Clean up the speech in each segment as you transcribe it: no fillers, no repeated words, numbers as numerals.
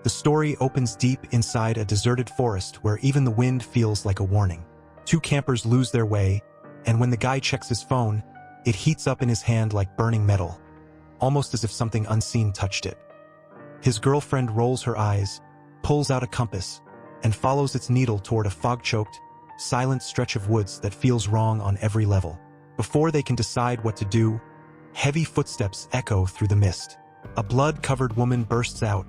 The story opens deep inside a deserted forest where even the wind feels like a warning. Two campers lose their way, and when the guy checks his phone, it heats up in his hand like burning metal, almost as if something unseen touched it. His girlfriend rolls her eyes, pulls out a compass, and follows its needle toward a fog-choked, silent stretch of woods that feels wrong on every level. Before they can decide what to do, heavy footsteps echo through the mist. A blood-covered woman bursts out,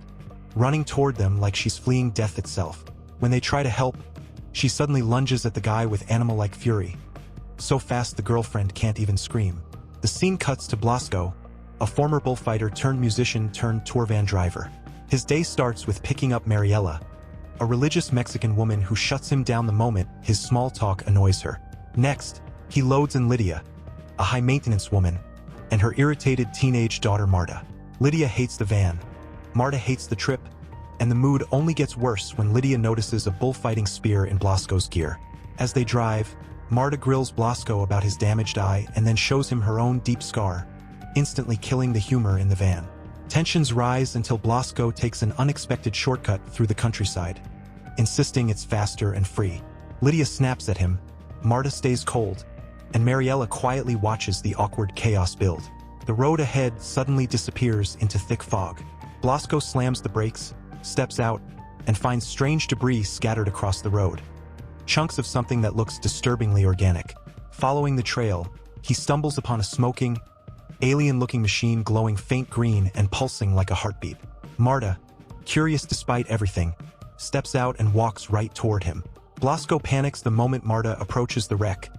running toward them like she's fleeing death itself. When they try to help, she suddenly lunges at the guy with animal-like fury. So fast the girlfriend can't even scream. The scene cuts to Blasco, a former bullfighter turned musician turned tour van driver. His day starts with picking up Mariela, a religious Mexican woman who shuts him down the moment his small talk annoys her. Next, he loads in Lydia, a high-maintenance woman, and her irritated teenage daughter Marta. Lydia hates the van, Marta hates the trip, and the mood only gets worse when Lydia notices a bullfighting spear in Blasco's gear. As they drive, Marta grills Blasco about his damaged eye and then shows him her own deep scar, instantly killing the humor in the van. Tensions rise until Blasco takes an unexpected shortcut through the countryside, insisting it's faster and free. Lydia snaps at him, Marta stays cold, and Mariela quietly watches the awkward chaos build. The road ahead suddenly disappears into thick fog. Blasco slams the brakes, steps out, and finds strange debris scattered across the road. Chunks of something that looks disturbingly organic. Following the trail, he stumbles upon a smoking, alien-looking machine glowing faint green and pulsing like a heartbeat. Marta, curious despite everything, steps out and walks right toward him. Blasco panics the moment Marta approaches the wreck,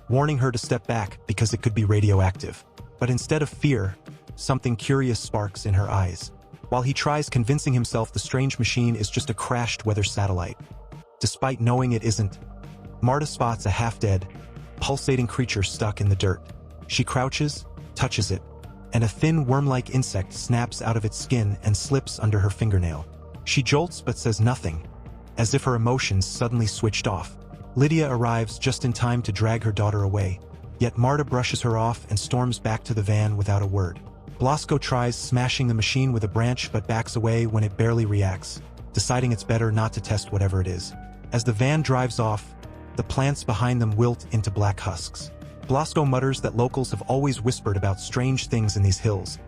warning her to step back because it could be radioactive. But instead of fear, something curious sparks in her eyes. While he tries convincing himself the strange machine is just a crashed weather satellite. Despite knowing it isn't, Marta spots a half-dead, pulsating creature stuck in the dirt. She crouches, touches it, and a thin worm-like insect snaps out of its skin and slips under her fingernail. She jolts but says nothing, as if her emotions suddenly switched off. Lydia arrives just in time to drag her daughter away, yet Marta brushes her off and storms back to the van without a word. Blasco tries smashing the machine with a branch but backs away when it barely reacts, deciding it's better not to test whatever it is. As the van drives off, the plants behind them wilt into black husks. Blasco mutters that locals have always whispered about strange things in these hills,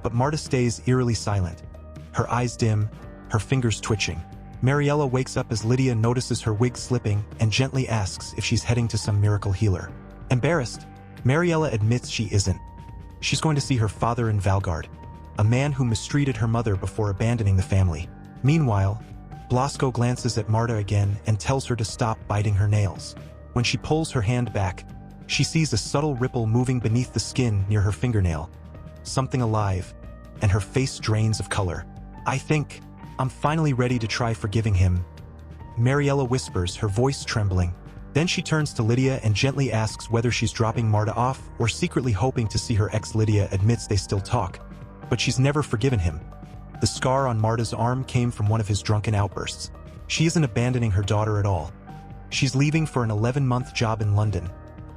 but Marta stays eerily silent, her eyes dim, her fingers twitching. Mariela wakes up as Lydia notices her wig slipping and gently asks if she's heading to some miracle healer. Embarrassed, Mariela admits she isn't. She's going to see her father in Valgard, a man who mistreated her mother before abandoning the family. Meanwhile, Blasco glances at Marta again and tells her to stop biting her nails. When she pulls her hand back, she sees a subtle ripple moving beneath the skin near her fingernail. Something alive, and her face drains of color. "I think I'm finally ready to try forgiving him," Mariela whispers, her voice trembling. Then she turns to Lydia and gently asks whether she's dropping Marta off or secretly hoping to see her ex. Lydia admits they still talk, but she's never forgiven him. The scar on Marta's arm came from one of his drunken outbursts. She isn't abandoning her daughter at all. She's leaving for an 11-month job in London,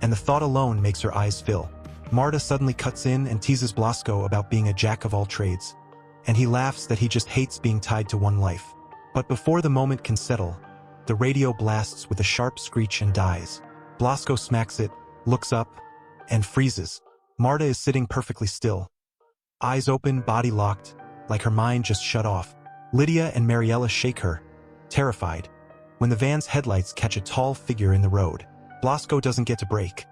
and the thought alone makes her eyes fill. Marta suddenly cuts in and teases Blasco about being a jack of all trades, and he laughs that he just hates being tied to one life. But before the moment can settle, the radio blasts with a sharp screech and dies. Blasco smacks it, looks up, and freezes. Marta is sitting perfectly still, eyes open, body locked, like her mind just shut off. Lydia and Mariela shake her, terrified, when the van's headlights catch a tall figure in the road. Blasco doesn't get to brake.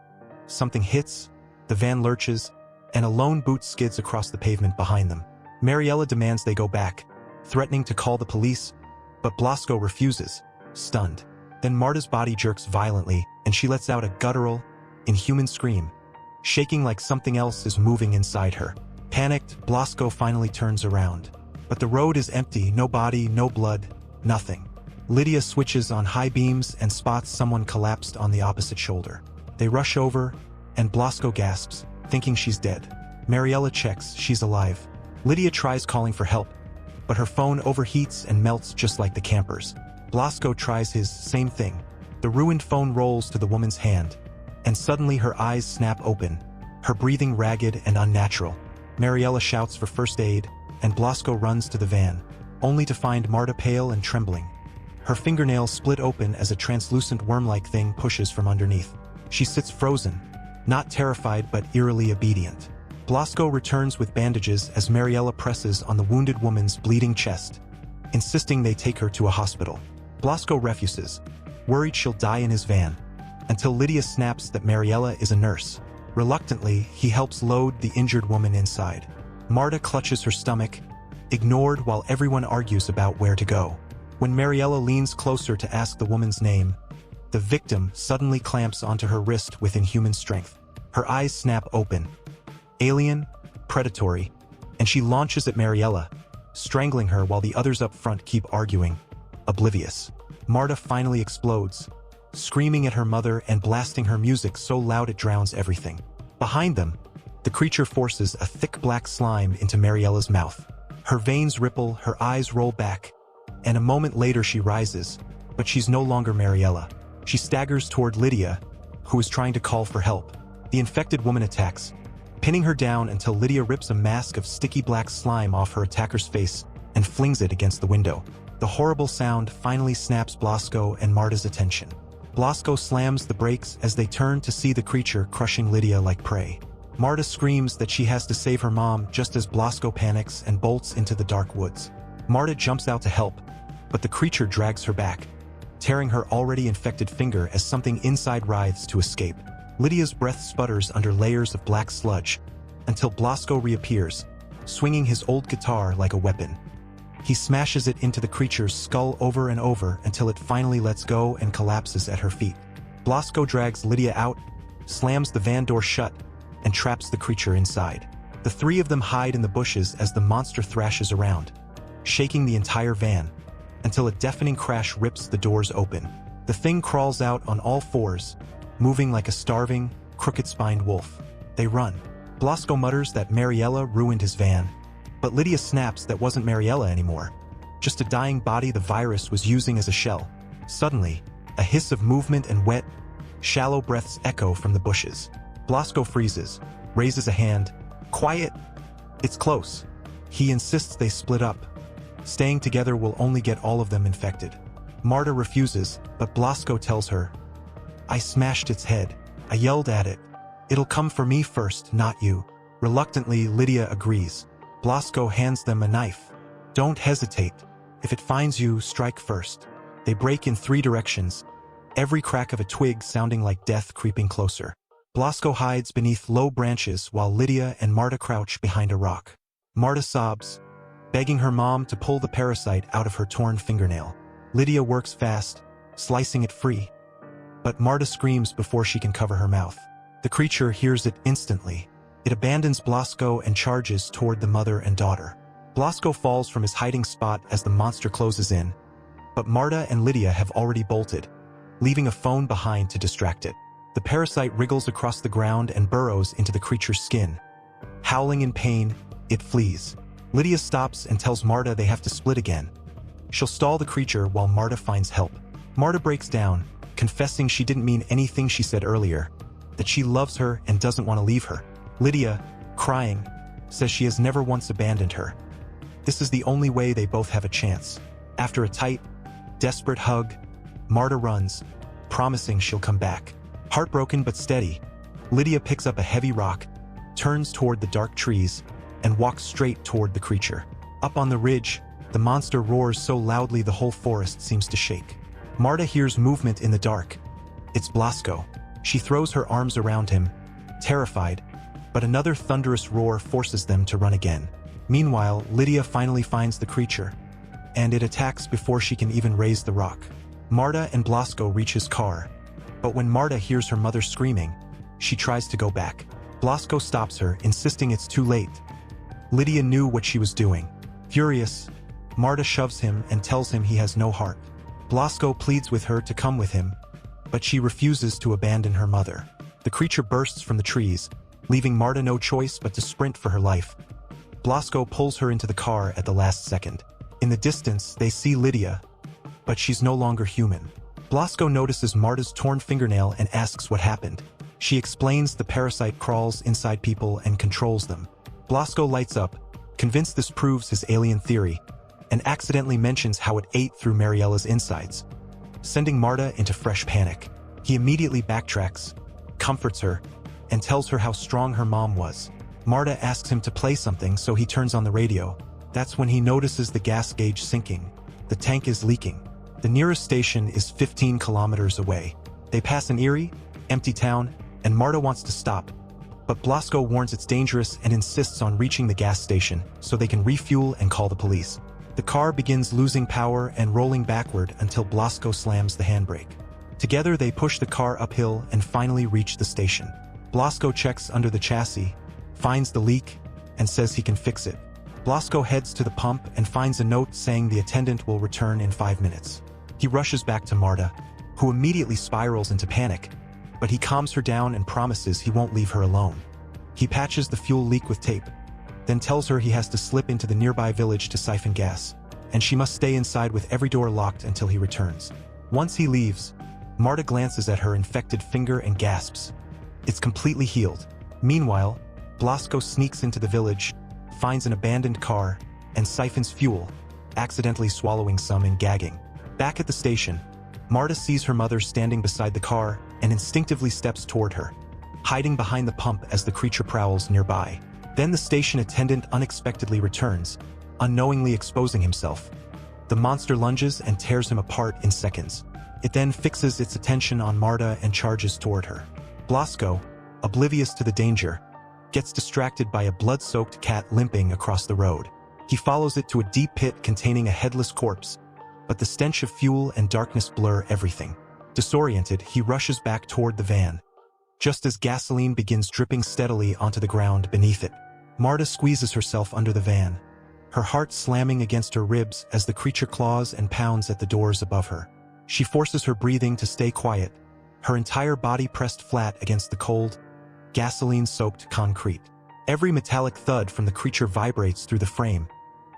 Something hits, the van lurches, and a lone boot skids across the pavement behind them. Mariela demands they go back, threatening to call the police, but Blasco refuses, stunned. Then Marta's body jerks violently, and she lets out a guttural, inhuman scream, shaking like something else is moving inside her. Panicked, Blasco finally turns around. But the road is empty, no body, no blood, nothing. Lydia switches on high beams and spots someone collapsed on the opposite shoulder. They rush over, and Blasco gasps, thinking she's dead. Mariela checks, she's alive. Lydia tries calling for help, but her phone overheats and melts just like the campers. Blasco tries his same thing. The ruined phone rolls to the woman's hand, and suddenly her eyes snap open, her breathing ragged and unnatural. Mariela shouts for first aid, and Blasco runs to the van. only to find Marta pale and trembling. Her fingernails split open as a translucent worm-like thing pushes from underneath. She sits frozen, not terrified but eerily obedient. Blasco returns with bandages as Mariella presses on the wounded woman's bleeding chest, insisting they take her to a hospital. Blasco refuses, worried she'll die in his van, until Lydia snaps that Mariella is a nurse. Reluctantly, he helps load the injured woman inside. Marta clutches her stomach, ignored while everyone argues about where to go. When Mariella leans closer to ask the woman's name, the victim suddenly clamps onto her wrist with inhuman strength. Her eyes snap open, alien, predatory, and she launches at Mariella, strangling her while the others up front keep arguing, oblivious. Marta finally explodes, screaming at her mother and blasting her music so loud it drowns everything. Behind them, the creature forces a thick black slime into Mariella's mouth. Her veins ripple, her eyes roll back, and a moment later she rises, but she's no longer Mariella. She staggers toward Lydia, who is trying to call for help. The infected woman attacks, pinning her down until Lydia rips a mask of sticky black slime off her attacker's face and flings it against the window. The horrible sound finally snaps Blasco and Marta's attention. Blasco slams the brakes as they turn to see the creature crushing Lydia like prey. Marta screams that she has to save her mom just as Blasco panics and bolts into the dark woods. Marta jumps out to help, but the creature drags her back, tearing her already infected finger as something inside writhes to escape. Lydia's breath sputters under layers of black sludge, until Blasco reappears, swinging his old guitar like a weapon. He smashes it into the creature's skull over and over until it finally lets go and collapses at her feet. Blasco drags Lydia out, slams the van door shut, and traps the creature inside. The three of them hide in the bushes as the monster thrashes around, shaking the entire van, until a deafening crash rips the doors open. The thing crawls out on all fours, moving like a starving, crooked-spined wolf. They run. Blasco mutters that Mariella ruined his van, but Lydia snaps that wasn't Mariella anymore, just a dying body the virus was using as a shell. Suddenly, a hiss of movement and wet, shallow breaths echo from the bushes. Blasco freezes, raises a hand. Quiet! It's close. He insists they split up. Staying together will only get all of them infected. Marta refuses, but Blasco tells her, "I smashed its head. I yelled at it. It'll come for me first, not you." Reluctantly, Lydia agrees. Blasco hands them a knife. "Don't hesitate. If it finds you, strike first." They break in 3 directions, every crack of a twig sounding like death creeping closer. Blasco hides beneath low branches while Lydia and Marta crouch behind a rock. Marta sobs, begging her mom to pull the parasite out of her torn fingernail. Lydia works fast, slicing it free, but Marta screams before she can cover her mouth. The creature hears it instantly. It abandons Blasco and charges toward the mother and daughter. Blasco falls from his hiding spot as the monster closes in, but Marta and Lydia have already bolted, leaving a phone behind to distract it. The parasite wriggles across the ground and burrows into the creature's skin. Howling in pain, it flees. Lydia stops and tells Marta they have to split again. She'll stall the creature while Marta finds help. Marta breaks down, confessing she didn't mean anything she said earlier, that she loves her and doesn't want to leave her. Lydia, crying, says she has never once abandoned her. This is the only way they both have a chance. After a tight, desperate hug, Marta runs, promising she'll come back. Heartbroken but steady, Lydia picks up a heavy rock, turns toward the dark trees, and walks straight toward the creature. Up on the ridge, the monster roars so loudly the whole forest seems to shake. Marta hears movement in the dark. It's Blasco. She throws her arms around him, terrified, but another thunderous roar forces them to run again. Meanwhile, Lydia finally finds the creature, and it attacks before she can even raise the rock. Marta and Blasco reach his car, but when Marta hears her mother screaming, she tries to go back. Blasco stops her, insisting it's too late. Lydia knew what she was doing. Furious, Marta shoves him and tells him he has no heart. Blasco pleads with her to come with him, but she refuses to abandon her mother. The creature bursts from the trees, leaving Marta no choice but to sprint for her life. Blasco pulls her into the car at the last second. In the distance, they see Lydia, but she's no longer human. Blasco notices Marta's torn fingernail and asks what happened. She explains the parasite crawls inside people and controls them. Blasco lights up, convinced this proves his alien theory, and accidentally mentions how it ate through Mariella's insides, sending Marta into fresh panic. He immediately backtracks, comforts her, and tells her how strong her mom was. Marta asks him to play something, so he turns on the radio. That's when he notices the gas gauge sinking. The tank is leaking. The nearest station is 15 kilometers away. They pass an eerie, empty town, and Marta wants to stop, but Blasco warns it's dangerous and insists on reaching the gas station so they can refuel and call the police. The car begins losing power and rolling backward until Blasco slams the handbrake. Together they push the car uphill and finally reach the station. Blasco checks under the chassis, finds the leak, and says he can fix it. Blasco heads to the pump and finds a note saying the attendant will return in 5 minutes. He rushes back to Marta, who immediately spirals into panic, but he calms her down and promises he won't leave her alone. He patches the fuel leak with tape, then tells her he has to slip into the nearby village to siphon gas, and she must stay inside with every door locked until he returns. Once he leaves, Marta glances at her infected finger and gasps. It's completely healed. Meanwhile, Blasco sneaks into the village, finds an abandoned car, and siphons fuel, accidentally swallowing some and gagging. Back at the station, Marta sees her mother standing beside the car and instinctively steps toward her, hiding behind the pump as the creature prowls nearby. Then the station attendant unexpectedly returns, unknowingly exposing himself. The monster lunges and tears him apart in seconds. It then fixes its attention on Marta and charges toward her. Blasco, oblivious to the danger, gets distracted by a blood-soaked cat limping across the road. He follows it to a deep pit containing a headless corpse, but the stench of fuel and darkness blur everything. Disoriented, he rushes back toward the van, just as gasoline begins dripping steadily onto the ground beneath it. Marta squeezes herself under the van, her heart slamming against her ribs as the creature claws and pounds at the doors above her. She forces her breathing to stay quiet, her entire body pressed flat against the cold, gasoline-soaked concrete. Every metallic thud from the creature vibrates through the frame,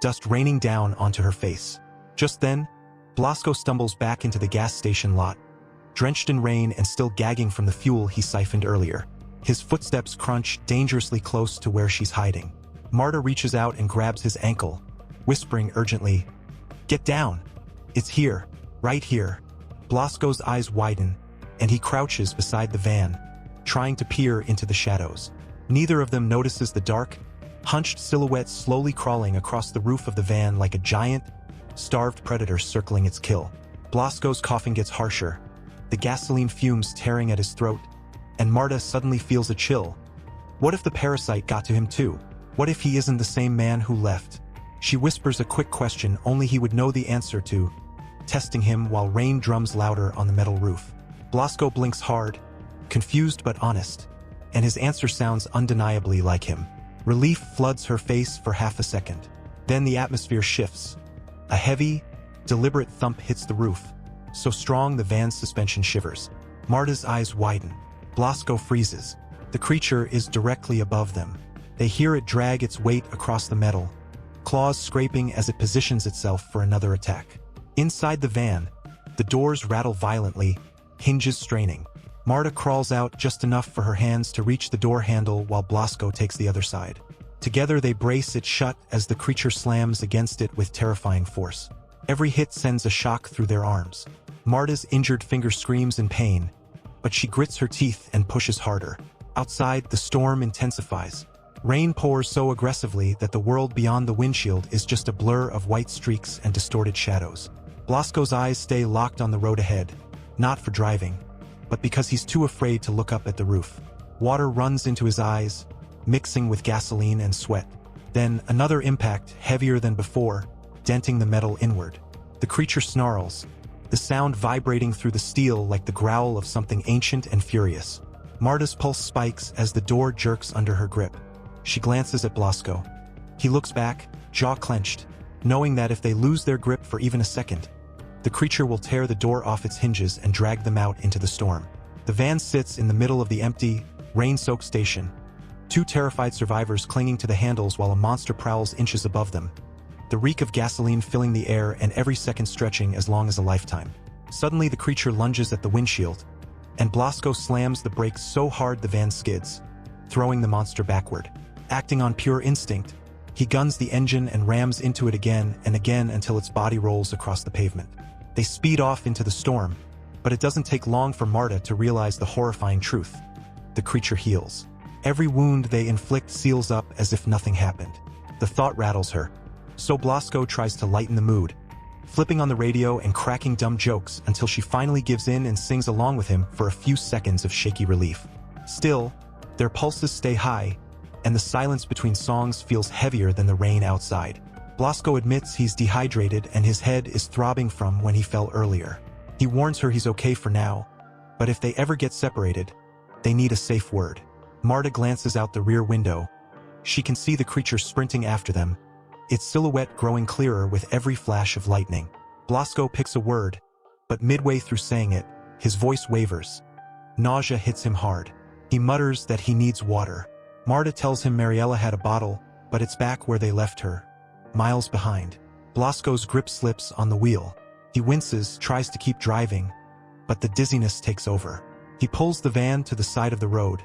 dust raining down onto her face. Just then, Blasco stumbles back into the gas station lot, drenched in rain and still gagging from the fuel he siphoned earlier. His footsteps crunch dangerously close to where she's hiding. Marta reaches out and grabs his ankle, whispering urgently, "Get down! It's here, right here." Blasco's eyes widen, and he crouches beside the van, trying to peer into the shadows. Neither of them notices the dark, hunched silhouette slowly crawling across the roof of the van like a giant, starved predator circling its kill. Blasco's coughing gets harsher, the gasoline fumes tearing at his throat, and Marta suddenly feels a chill. What if the parasite got to him too? What if he isn't the same man who left? She whispers a quick question only he would know the answer to, testing him while rain drums louder on the metal roof. Blasco blinks hard, confused but honest, and his answer sounds undeniably like him. Relief floods her face for half a second. Then the atmosphere shifts. A heavy, deliberate thump hits the roof, so strong the van's suspension shivers. Marta's eyes widen. Blasco freezes. The creature is directly above them. They hear it drag its weight across the metal, claws scraping as it positions itself for another attack. Inside the van, the doors rattle violently, hinges straining. Marta crawls out just enough for her hands to reach the door handle while Blasco takes the other side. Together they brace it shut as the creature slams against it with terrifying force. Every hit sends a shock through their arms. Marta's injured finger screams in pain, but she grits her teeth and pushes harder. Outside, the storm intensifies. Rain pours so aggressively that the world beyond the windshield is just a blur of white streaks and distorted shadows. Blasco's eyes stay locked on the road ahead, not for driving, but because he's too afraid to look up at the roof. Water runs into his eyes, mixing with gasoline and sweat. Then another impact, heavier than before, denting the metal inward. The creature snarls, the sound vibrating through the steel like the growl of something ancient and furious. Marta's pulse spikes as the door jerks under her grip. She glances at Blasco. He looks back, jaw clenched, knowing that if they lose their grip for even a second, the creature will tear the door off its hinges and drag them out into the storm. The van sits in the middle of the empty, rain-soaked station, two terrified survivors clinging to the handles while a monster prowls inches above them, the reek of gasoline filling the air and every second stretching as long as a lifetime. Suddenly the creature lunges at the windshield, and Blasco slams the brakes so hard the van skids, throwing the monster backward. Acting on pure instinct, He guns the engine and rams into it again and again until its body rolls across the pavement. They speed off into the storm, but it doesn't take long for Marta to realize the horrifying truth. The creature heals. Every wound they inflict seals up as if nothing happened. The thought rattles her, so Blasco tries to lighten the mood, flipping on the radio and cracking dumb jokes until she finally gives in and sings along with him for a few seconds of shaky relief. Still, their pulses stay high, and the silence between songs feels heavier than the rain outside. Blasco admits he's dehydrated and his head is throbbing from when he fell earlier. He warns her he's okay for now, but if they ever get separated, they need a safe word. Marta glances out the rear window. She can see the creature sprinting after them, its silhouette growing clearer with every flash of lightning. Blasco picks a word, but midway through saying it, his voice wavers. Nausea hits him hard. He mutters that he needs water. Marta tells him Mariella had a bottle, but it's back where they left her, miles behind. Blasco's grip slips on the wheel. He winces, tries to keep driving, but the dizziness takes over. He pulls the van to the side of the road,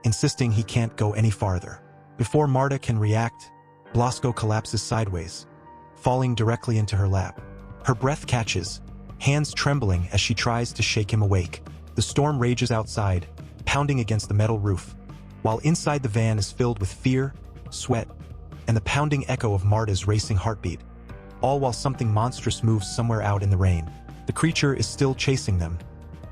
insisting he can't go any farther. Before Marta can react, Blasco collapses sideways, falling directly into her lap. Her breath catches, hands trembling as she tries to shake him awake. The storm rages outside, pounding against the metal roof, while inside the van is filled with fear, sweat, and the pounding echo of Marta's racing heartbeat, all while something monstrous moves somewhere out in the rain. The creature is still chasing them,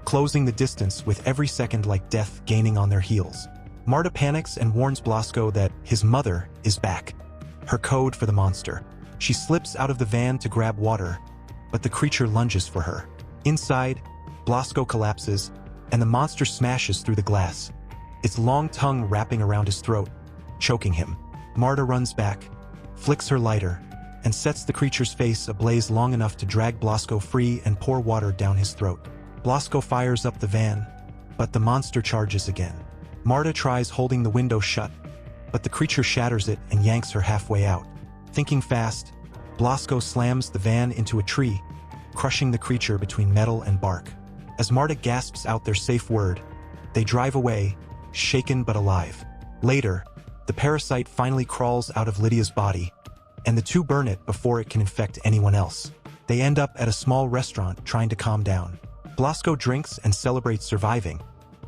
closing the distance with every second like death gaining on their heels. Marta panics and warns Blasco that his mother is back, her code for the monster. She slips out of the van to grab water, but the creature lunges for her. Inside, Blasco collapses, and the monster smashes through the glass, its long tongue wrapping around his throat, choking him. Marta runs back, flicks her lighter, and sets the creature's face ablaze long enough to drag Blasco free and pour water down his throat. Blasco fires up the van, but the monster charges again. Marta tries holding the window shut, but the creature shatters it and yanks her halfway out. Thinking fast, Blasco slams the van into a tree, crushing the creature between metal and bark. As Marta gasps out their safe word, they drive away, shaken but alive. Later, the parasite finally crawls out of Lydia's body, and the two burn it before it can infect anyone else. They end up at a small restaurant trying to calm down. Blasco drinks and celebrates surviving,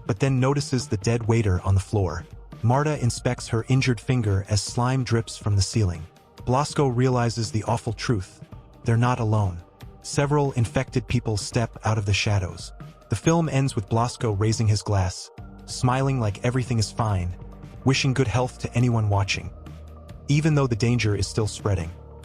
but then notices the dead waiter on the floor. Marta inspects her injured finger as slime drips from the ceiling. Blasco realizes the awful truth. They're not alone. Several infected people step out of the shadows. The film ends with Blasco raising his glass, smiling like everything is fine, wishing good health to anyone watching, even though the danger is still spreading.